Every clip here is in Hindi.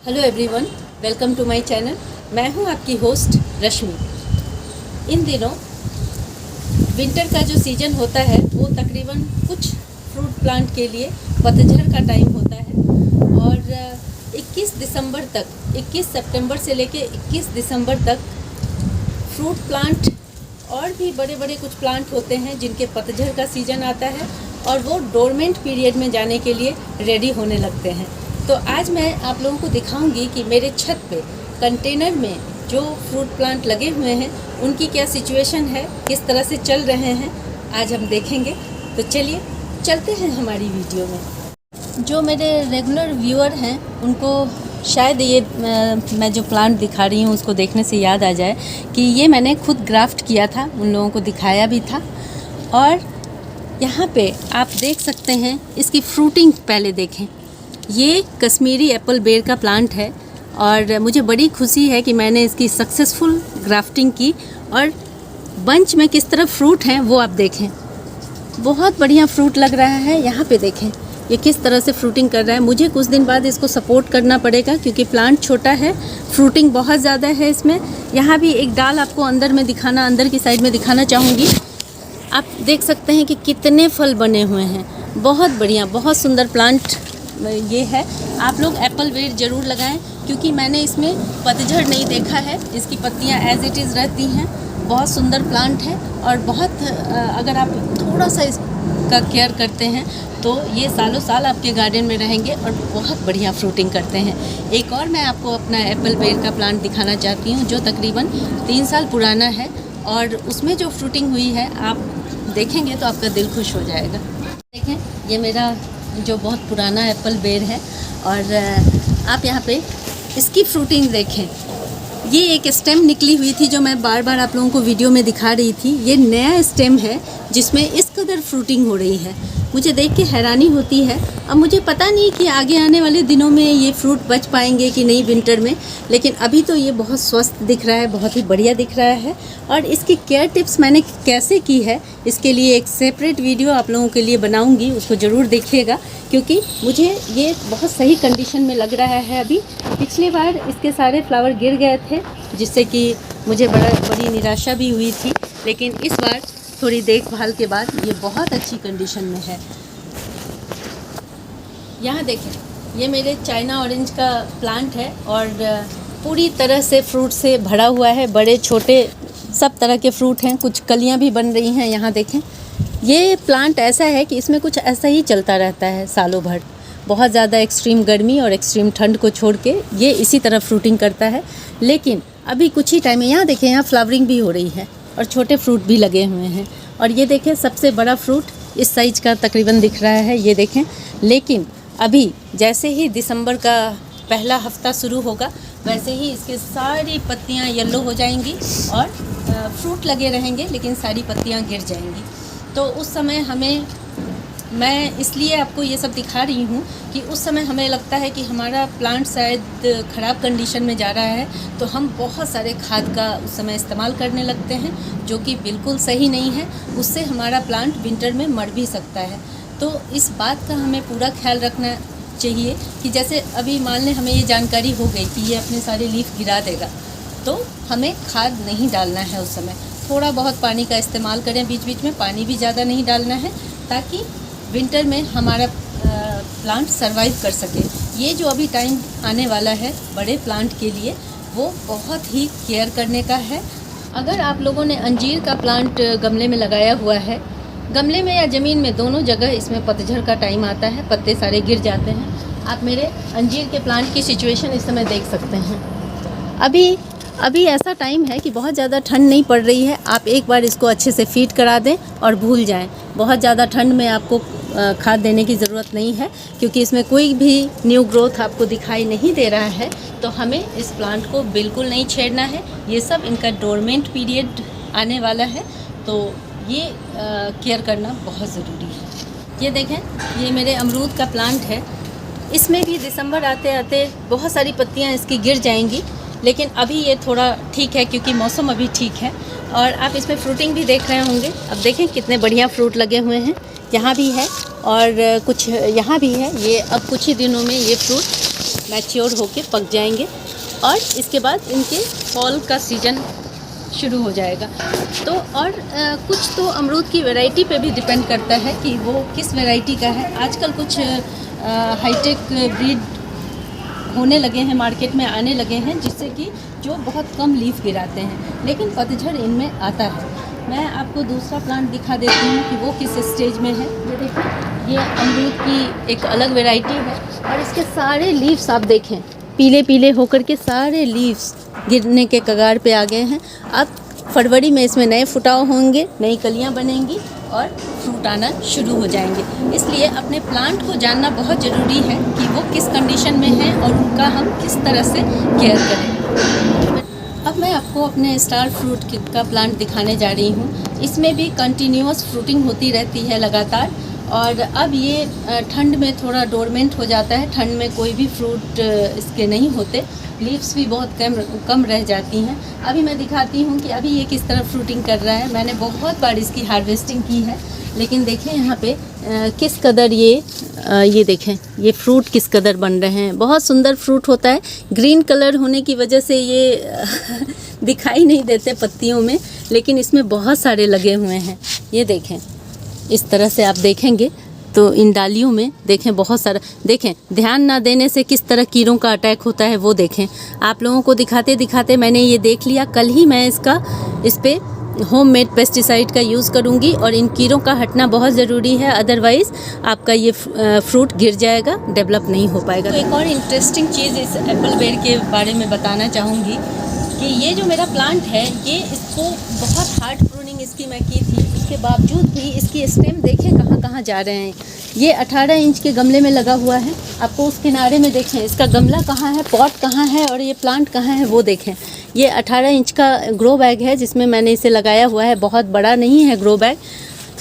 Hello everyone, welcome to my channel. मैं हूं आपकी होस्ट रश्मि। इन दिनों विंटर का जो सीज़न होता है वो तकरीबन कुछ फ्रूट प्लांट के लिए पतझड़ का टाइम होता है और 21 दिसंबर तक, 21 सितंबर से लेके 21 दिसंबर तक फ्रूट प्लांट और भी बड़े बड़े कुछ प्लांट होते हैं जिनके पतझड़ का सीज़न आता है और वो डोरमेंट पीरियड में जाने के लिए रेडी होने लगते हैं। तो आज मैं आप लोगों को दिखाऊंगी कि मेरे छत पे कंटेनर में जो फ्रूट प्लांट लगे हुए हैं उनकी क्या सिचुएशन है, किस तरह से चल रहे हैं, आज हम देखेंगे। तो चलिए चलते हैं हमारी वीडियो में। जो मेरे रेगुलर व्यूअर हैं उनको शायद ये मैं जो प्लांट दिखा रही हूँ उसको देखने से याद आ जाए कि ये मैंने खुद ग्राफ्ट किया था, उन लोगों को दिखाया भी था। और यहाँ पे आप देख सकते हैं इसकी फ्रूटिंग पहले देखें। ये कश्मीरी एप्पल बेर का प्लांट है और मुझे बड़ी खुशी है कि मैंने इसकी सक्सेसफुल ग्राफ्टिंग की और बंच में किस तरह फ्रूट हैं वो आप देखें। बहुत बढ़िया फ्रूट लग रहा है। यहाँ पे देखें ये किस तरह से फ्रूटिंग कर रहा है। मुझे कुछ दिन बाद इसको सपोर्ट करना पड़ेगा क्योंकि प्लांट छोटा है, फ्रूटिंग बहुत ज़्यादा है इसमें। यहाँ भी एक डाल आपको अंदर की साइड में दिखाना चाहूँगी। आप देख सकते हैं कि कितने फल बने हुए हैं। बहुत बढ़िया, बहुत सुंदर प्लांट ये है। आप लोग एप्पल बेर ज़रूर लगाएं क्योंकि मैंने इसमें पतझड़ नहीं देखा है। इसकी पत्तियां एज इट इज़ रहती हैं। बहुत सुंदर प्लांट है और बहुत अगर आप थोड़ा सा इसका केयर करते हैं तो ये सालों साल आपके गार्डन में रहेंगे और बहुत बढ़िया फ्रूटिंग करते हैं। एक और मैं आपको अपना एप्पल बेर का प्लांट दिखाना चाहती हूँ जो तकरीबन 3 साल पुराना है और उसमें जो फ्रूटिंग हुई है आप देखेंगे तो आपका दिल खुश हो जाएगा। देखें ये मेरा जो बहुत पुराना एप्पल बेर है और आप यहाँ पे इसकी फ्रूटिंग देखें। ये एक स्टेम निकली हुई थी जो मैं बार बार आप लोगों को वीडियो में दिखा रही थी। ये नया स्टेम है जिसमें इस कदर फ्रूटिंग हो रही है। मुझे देख के हैरानी होती है। अब मुझे पता नहीं कि आगे आने वाले दिनों में ये फ्रूट बच पाएंगे कि नहीं विंटर में, लेकिन अभी तो ये बहुत स्वस्थ दिख रहा है, बहुत ही बढ़िया दिख रहा है। और इसकी केयर टिप्स मैंने कैसे की है इसके लिए एक सेपरेट वीडियो आप लोगों के लिए बनाऊंगी, उसको ज़रूर देखिएगा क्योंकि मुझे ये बहुत सही कंडीशन में लग रहा है। अभी पिछली बार इसके सारे फ्लावर गिर गए थे जिससे कि मुझे बड़ी निराशा भी हुई थी, लेकिन इस बार थोड़ी देखभाल के बाद ये बहुत अच्छी कंडीशन में है। यहाँ देखें ये मेरे चाइना ऑरेंज का प्लांट है और पूरी तरह से फ्रूट से भरा हुआ है। बड़े छोटे सब तरह के फ्रूट हैं, कुछ कलियाँ भी बन रही हैं। यहाँ देखें ये प्लांट ऐसा है कि इसमें कुछ ऐसा ही चलता रहता है सालों भर। बहुत ज़्यादा एक्सट्रीम गर्मी और एक्सट्रीम ठंड को छोड़ के ये इसी तरह फ्रूटिंग करता है। लेकिन अभी कुछ ही टाइम में यहाँ देखें यहाँ फ्लावरिंग भी हो रही है और छोटे फ्रूट भी लगे हुए हैं। और ये देखें सबसे बड़ा फ्रूट इस साइज का तकरीबन दिख रहा है, ये देखें। लेकिन अभी जैसे ही दिसंबर का पहला हफ्ता शुरू होगा वैसे ही इसके सारी पत्तियां येलो हो जाएंगी और फ्रूट लगे रहेंगे लेकिन सारी पत्तियां गिर जाएंगी। तो उस समय मैं इसलिए आपको ये सब दिखा रही हूँ कि उस समय हमें लगता है कि हमारा प्लांट शायद ख़राब कंडीशन में जा रहा है तो हम बहुत सारे खाद का उस समय इस्तेमाल करने लगते हैं जो कि बिल्कुल सही नहीं है। उससे हमारा प्लांट विंटर में मर भी सकता है। तो इस बात का हमें पूरा ख्याल रखना चाहिए कि जैसे अभी मान लें हमें ये जानकारी हो गई कि ये अपने सारे लीफ गिरा देगा तो हमें खाद नहीं डालना है उस समय। थोड़ा बहुत पानी का इस्तेमाल करें, बीच बीच में पानी भी ज़्यादा नहीं डालना है ताकि विंटर में हमारा प्लांट सरवाइव कर सके। ये जो अभी टाइम आने वाला है बड़े प्लांट के लिए वो बहुत ही केयर करने का है। अगर आप लोगों ने अंजीर का प्लांट गमले में लगाया हुआ है, गमले में या ज़मीन में दोनों जगह इसमें पतझड़ का टाइम आता है, पत्ते सारे गिर जाते हैं। आप मेरे अंजीर के प्लांट की सिचुएशन इस समय देख सकते हैं। अभी ऐसा टाइम है कि बहुत ज़्यादा ठंड नहीं पड़ रही है। आप एक बार इसको अच्छे से फीड करा दें और भूल जाएं। बहुत ज़्यादा ठंड में आपको खाद देने की ज़रूरत नहीं है क्योंकि इसमें कोई भी न्यू ग्रोथ आपको दिखाई नहीं दे रहा है। तो हमें इस प्लांट को बिल्कुल नहीं छेड़ना है। ये सब इनका डोरमेंट पीरियड आने वाला है तो ये केयर करना बहुत ज़रूरी है। ये देखें ये मेरे अमरूद का प्लांट है। इसमें भी दिसंबर आते आते बहुत सारी पत्तियां इसकी गिर जाएंगी, लेकिन अभी ये थोड़ा ठीक है क्योंकि मौसम अभी ठीक है। और आप इसमें फ्रूटिंग भी देख रहे होंगे। अब देखें कितने बढ़िया फ्रूट लगे हुए हैं। यहाँ भी है और कुछ यहाँ भी है। ये अब कुछ ही दिनों में ये फ्रूट मैच्योर होके पक जाएंगे और इसके बाद इनके फॉल का सीज़न शुरू हो जाएगा। तो और कुछ तो अमरूद की वैरायटी पे भी डिपेंड करता है कि वो किस वैरायटी का है। आजकल कुछ हाईटेक ब्रीड होने लगे हैं, मार्केट में आने लगे हैं, जिससे कि जो बहुत कम लीफ गिराते हैं, लेकिन पतझड़ इनमें आता है। मैं आपको दूसरा प्लांट दिखा देती हूँ कि वो किस स्टेज में है। ये देखिए, ये अमरूद की एक अलग वैरायटी है और इसके सारे लीव्स आप देखें पीले पीले होकर के सारे लीव्स गिरने के कगार पे आ गए हैं। अब फरवरी में इसमें नए फुटाव होंगे, नई कलियां बनेंगी और फ्रूट आना शुरू हो जाएंगे। इसलिए अपने प्लांट को जानना बहुत ज़रूरी है कि वो किस कंडीशन में है और उनका हम किस तरह से केयर करें। अब मैं आपको अपने स्टार फ्रूट का प्लांट दिखाने जा रही हूँ। इसमें भी कंटिन्यूअस फ्रूटिंग होती रहती है लगातार, और अब ये ठंड में थोड़ा डोरमेंट हो जाता है। ठंड में कोई भी फ्रूट इसके नहीं होते, लीव्स भी बहुत कम रह जाती हैं। अभी मैं दिखाती हूँ कि अभी ये किस तरह फ्रूटिंग कर रहा है। मैंने बहुत बार इसकी हार्वेस्टिंग की है, लेकिन देखें यहाँ पे किस कदर ये देखें ये फ्रूट किस कदर बन रहे हैं। बहुत सुंदर फ्रूट होता है। ग्रीन कलर होने की वजह से ये दिखाई नहीं देते पत्तियों में, लेकिन इसमें बहुत सारे लगे हुए हैं। ये देखें, इस तरह से आप देखेंगे तो इन डालियों में देखें बहुत सारा। देखें, ध्यान ना देने से किस तरह कीड़ों का अटैक होता है वो देखें। आप लोगों को दिखाते दिखाते मैंने ये देख लिया। कल ही मैं इस पे होममेड पेस्टिसाइड का यूज़ करूँगी और इन कीड़ों का हटना बहुत ज़रूरी है, अदरवाइज़ आपका ये फ्रूट गिर जाएगा, डेवलप नहीं हो पाएगा। तो एक और इंटरेस्टिंग चीज़ इस एप्पल बेर के बारे में बताना चाहूँगी कि ये जो मेरा प्लांट है, ये इसको बहुत हार्ड प्रूनिंग इसकी मैं की थी, इसके बावजूद भी इसकी स्टेम देखें कहाँ कहाँ जा रहे हैं। ये 18 इंच के गमले में लगा हुआ है। आपको उस किनारे में देखें इसका गमला कहाँ है, पॉट कहाँ है और ये प्लांट कहाँ है वो देखें। ये 18 इंच का ग्रो बैग है जिसमें मैंने इसे लगाया हुआ है। बहुत बड़ा नहीं है ग्रो बैग।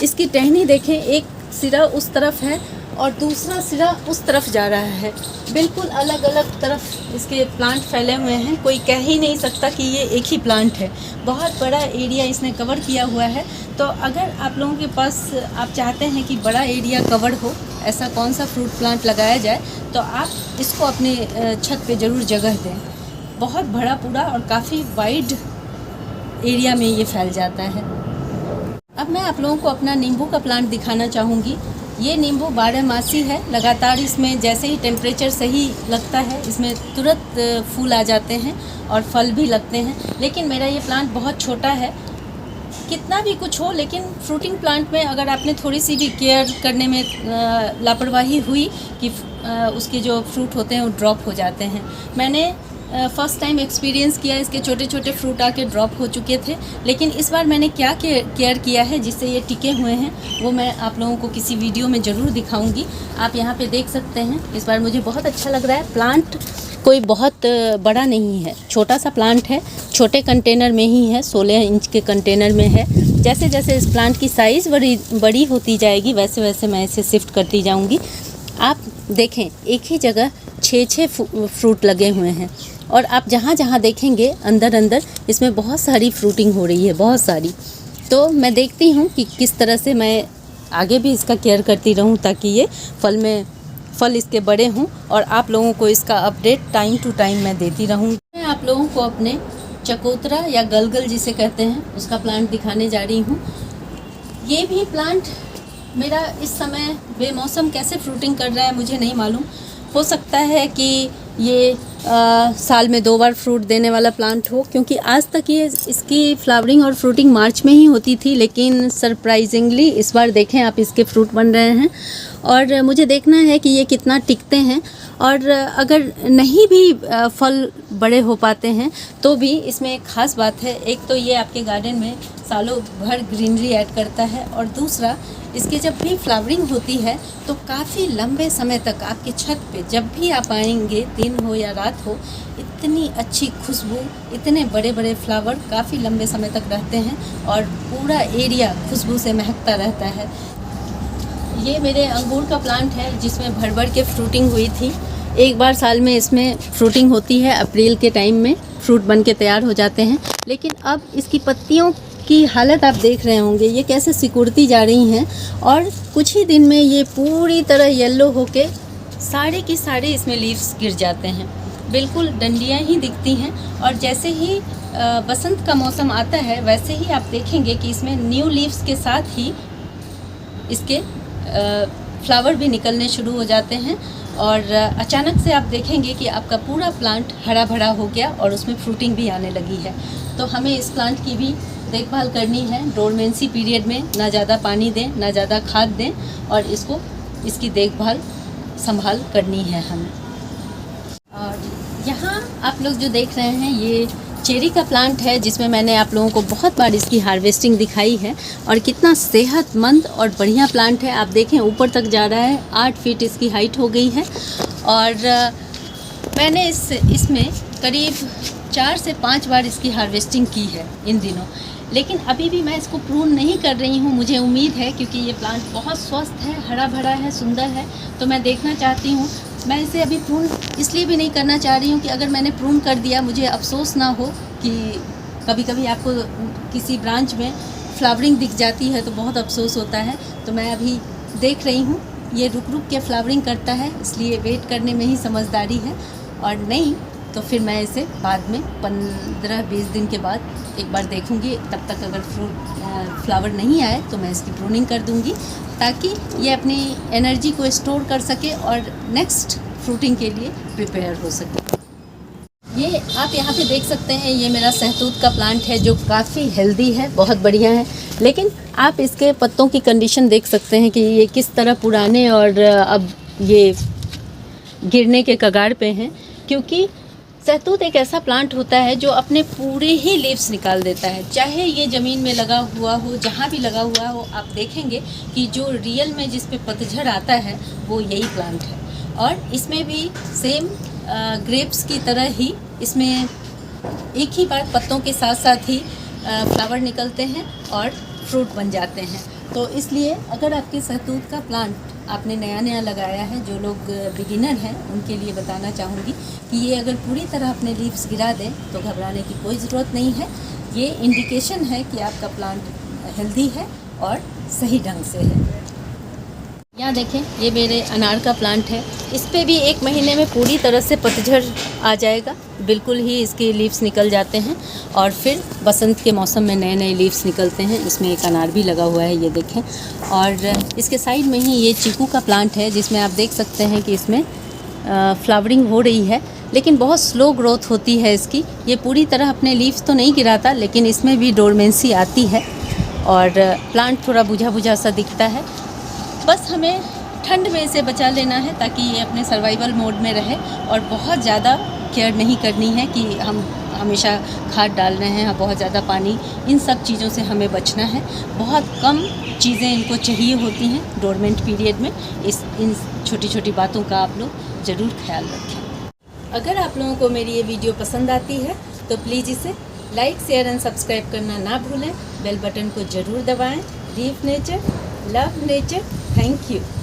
इसकी टहनी देखें, एक सिरा उस तरफ है और दूसरा सिरा उस तरफ जा रहा है। बिल्कुल अलग अलग तरफ इसके प्लांट फैले हुए हैं। कोई कह ही नहीं सकता कि ये एक ही प्लांट है। बहुत बड़ा एरिया इसने कवर किया हुआ है। तो अगर आप लोगों के पास आप चाहते हैं कि बड़ा एरिया कवर हो, ऐसा कौन सा फ्रूट प्लांट लगाया जाए, तो आप इसको अपने छत पे ज़रूर जगह दें। बहुत बड़ा पूरा और काफ़ी वाइड एरिया में ये फैल जाता है। अब मैं आप लोगों को अपना नींबू का प्लांट दिखाना चाहूँगी। ये नींबू 12मासी है। लगातार इसमें जैसे ही टेम्परेचर सही लगता है, इसमें तुरंत फूल आ जाते हैं और फल भी लगते हैं। लेकिन मेरा ये प्लांट बहुत छोटा है। कितना भी कुछ हो, लेकिन फ्रूटिंग प्लांट में अगर आपने थोड़ी सी भी केयर करने में लापरवाही हुई कि उसके जो फ्रूट होते हैं वो ड्रॉप हो जाते हैं। मैंने फ़र्स्ट टाइम एक्सपीरियंस किया, इसके छोटे छोटे फ्रूट आके ड्रॉप हो चुके थे। लेकिन इस बार मैंने क्या केयर किया है जिससे ये टिके हुए हैं, वो मैं आप लोगों को किसी वीडियो में ज़रूर दिखाऊंगी। आप यहाँ पे देख सकते हैं। इस बार मुझे बहुत अच्छा लग रहा है। प्लांट कोई बहुत बड़ा नहीं है, छोटा सा प्लांट है। छोटे कंटेनर में ही है, 16 इंच के कंटेनर में है। जैसे जैसे इस प्लांट की साइज़ बड़ी होती जाएगी, वैसे वैसे मैं इसे शिफ्ट करती जाऊँगी। आप देखें, एक ही जगह 6 फ्रूट लगे हुए हैं और आप जहाँ जहाँ देखेंगे अंदर अंदर इसमें बहुत सारी फ्रूटिंग हो रही है, बहुत सारी। तो मैं देखती हूँ कि किस तरह से मैं आगे भी इसका केयर करती रहूँ ताकि ये फल इसके बड़े हों और आप लोगों को इसका अपडेट टाइम टू टाइम मैं देती रहूँ। मैं आप लोगों को अपने चकोतरा या गलगल जिसे कहते हैं उसका प्लांट दिखाने जा रही हूँ। ये भी प्लांट मेरा इस समय बेमौसम कैसे फ्रूटिंग कर रहा है मुझे नहीं मालूम। हो सकता है कि ये साल में 2 बार फ्रूट देने वाला प्लांट हो, क्योंकि आज तक ये इसकी फ्लावरिंग और फ्रूटिंग मार्च में ही होती थी। लेकिन सरप्राइजिंगली इस बार देखें आप, इसके फ्रूट बन रहे हैं और मुझे देखना है कि ये कितना टिकते हैं। और अगर नहीं भी फल बड़े हो पाते हैं तो भी इसमें एक ख़ास बात है। एक तो ये आपके गार्डन में सालों भर ग्रीनरी ऐड करता है और दूसरा इसकी जब भी फ्लावरिंग होती है तो काफ़ी लंबे समय तक आपकी छत पे जब भी आप आएंगे, दिन हो या रात हो, इतनी अच्छी खुशबू, इतने बड़े बड़े फ्लावर काफ़ी लंबे समय तक रहते हैं और पूरा एरिया खुशबू से महकता रहता है। ये मेरे अंगूर का प्लांट है जिसमें भर भर के फ्रूटिंग हुई थी। एक बार साल में इसमें फ्रूटिंग होती है, अप्रैल के टाइम में फ्रूट बन के तैयार हो जाते हैं। लेकिन अब इसकी पत्तियों की हालत आप देख रहे होंगे, ये कैसे सिकुड़ती जा रही हैं और कुछ ही दिन में ये पूरी तरह येलो होके सारे की सारे इसमें लीव्स गिर जाते हैं, बिल्कुल डंडियाँ ही दिखती हैं। और जैसे ही बसंत का मौसम आता है वैसे ही आप देखेंगे कि इसमें न्यू लीव्स के साथ ही इसके फ्लावर भी निकलने शुरू हो जाते हैं और अचानक से आप देखेंगे कि आपका पूरा प्लांट हरा भरा हो गया और उसमें फ्रूटिंग भी आने लगी है। तो हमें इस प्लांट की भी देखभाल करनी है। डोरमेंसी पीरियड में ना ज़्यादा पानी दें, ना ज़्यादा खाद दें और इसकी देखभाल संभाल करनी है हमें। और यहाँ आप लोग जो देख रहे हैं ये चेरी का प्लांट है, जिसमें मैंने आप लोगों को बहुत बार इसकी हार्वेस्टिंग दिखाई है और कितना सेहतमंद और बढ़िया प्लांट है। आप देखें ऊपर तक जा रहा है, 8 फीट इसकी हाइट हो गई है। और मैंने इसमें करीब 4 से 5 बार इसकी हार्वेस्टिंग की है इन दिनों, लेकिन अभी भी मैं इसको प्रून नहीं कर रही हूँ। मुझे उम्मीद है क्योंकि ये प्लांट बहुत स्वस्थ है, हरा भरा है, सुंदर है, तो मैं देखना चाहती हूँ। मैं इसे अभी प्रून इसलिए भी नहीं करना चाह रही हूँ कि अगर मैंने प्रून कर दिया मुझे अफसोस ना हो कि कभी कभी आपको किसी ब्रांच में फ्लावरिंग दिख जाती है तो बहुत अफसोस होता है। तो मैं अभी देख रही हूँ ये रुक रुक के फ्लावरिंग करता है, इसलिए वेट करने में ही समझदारी है। और नहीं तो फिर मैं इसे बाद में 15-20 दिन के बाद एक बार देखूंगी। तब तक अगर फ्लावर नहीं आए तो मैं इसकी प्रूनिंग कर दूंगी ताकि ये अपनी एनर्जी को स्टोर कर सके और नेक्स्ट फ्रूटिंग के लिए प्रिपेयर हो सके। ये आप यहाँ पे देख सकते हैं, ये मेरा सहतूत का प्लांट है जो काफ़ी हेल्दी है, बहुत बढ़िया है। लेकिन आप इसके पत्तों की कंडीशन देख सकते हैं कि ये किस तरह पुराने और अब ये गिरने के कगार पे हैं, क्योंकि सहतूत एक ऐसा प्लांट होता है जो अपने पूरे ही लीव्स निकाल देता है। चाहे ये ज़मीन में लगा हुआ हो, जहाँ भी लगा हुआ हो, आप देखेंगे कि जो रियल में जिस पे पतझड़ आता है वो यही प्लांट है। और इसमें भी सेम ग्रेप्स की तरह ही इसमें एक ही बार पत्तों के साथ साथ ही फ्लावर निकलते हैं और फ्रूट बन जाते हैं। तो इसलिए अगर आपके सहतूत का प्लांट आपने नया नया लगाया है, जो लोग बिगिनर हैं उनके लिए बताना चाहूँगी कि ये अगर पूरी तरह अपने लीव्स गिरा दें तो घबराने की कोई ज़रूरत नहीं है। ये इंडिकेशन है कि आपका प्लांट हेल्दी है और सही ढंग से है। यहाँ देखें, ये मेरे अनार का प्लांट है, इस पे भी 1 महीने में पूरी तरह से पतझड़ आ जाएगा, बिल्कुल ही इसके लीव्स निकल जाते हैं और फिर बसंत के मौसम में नए नए लीव्स निकलते हैं। इसमें एक अनार भी लगा हुआ है, ये देखें। और इसके साइड में ही ये चीकू का प्लांट है, जिसमें आप देख सकते हैं कि इसमें फ्लावरिंग हो रही है, लेकिन बहुत स्लो ग्रोथ होती है इसकी। ये पूरी तरह अपने लीव्स तो नहीं गिराता, लेकिन इसमें भी डोरमेंसी आती है और प्लांट थोड़ा बुझा बुझा सा दिखता है। बस हमें ठंड में इसे बचा लेना है ताकि ये अपने सर्वाइवल मोड में रहे और बहुत ज़्यादा केयर नहीं करनी है कि हम हमेशा खाद डाल रहे हैं या बहुत ज़्यादा पानी, इन सब चीज़ों से हमें बचना है। बहुत कम चीज़ें इनको चाहिए होती हैं डोरमेंट पीरियड में। इन छोटी छोटी बातों का आप लोग ज़रूर ख्याल रखें। अगर आप लोगों को मेरी ये वीडियो पसंद आती है तो प्लीज़ इसे लाइक, शेयर एंड सब्सक्राइब करना ना भूलें। बेल बटन को ज़रूर दबाएँ। Leave nature, love nature. Thank you.